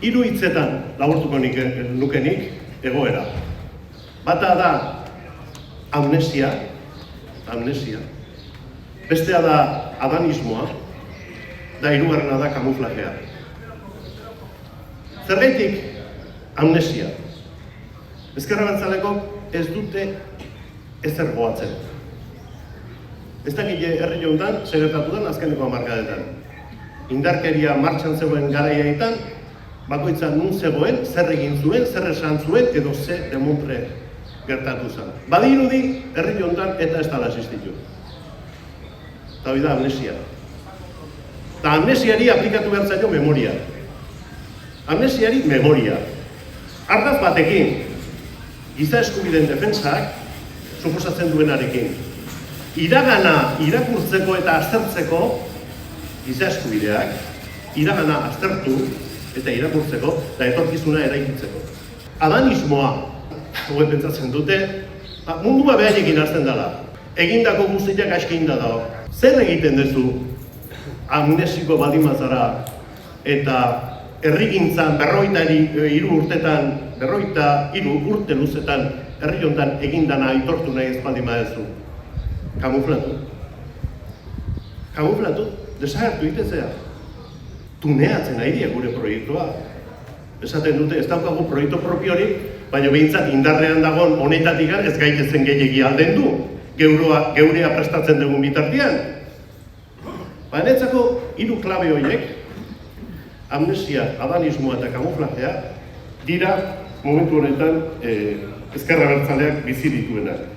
Hiru hitzetan laburtuko nukenik egoera. Bata da amnesia, bestea da adanismoa, da hirugarrena da kamuflajea. Zergaitik amnesia. Ezker Abertzalekoek ez dute ezer goatzen. Ez dakit herri honetan zer gertatu den azkeneko hamarkadetan. Indarkeria martxan zegoen garaiaetan, bakoitza nun zegoen, zer egin zuen, zer esan zuen, edo ze demontre gertatu zen. Badirudi herri honetan eta ez dala existitu. Eta hori da amnesia. Eta amnesiari aplikatu behar zaio memoria. Amnesiari memoria. Ardaz batekin, giza eskubideen defentsak suposatzen duenarekin. Iragana irakurtzeko eta aztertzeko giza eskubideak, iragana aztertu eta irakurtzeko eta etorkizuna eraikitzeko. Adanismoa, hori pentsatzen dute, mundua behaiekin hasten dela. Egindako guztiak aski inda dago. Zer egiten duzu amnesiko baldin bazara eta herrigintzan 43 urte luzetan herri honetan egindana aitortu nahi ez baldin baduzu? Kamuflatu. Kamuflatu, desagertu itetzea. Tuneatzen ari dira gure proiektua. Esaten dute, ez daukagu proiektu propiorik, baina behintzat indarrean dagoen honetatik ez gaitezen gehiegi alden du. Geurea prestatzen dugun bitartean. Baina hiru klabe horiek, amnesia, adanismoa eta kamuflajea, dira momentu honetan Ezker Abertzaleak bizi dituenak.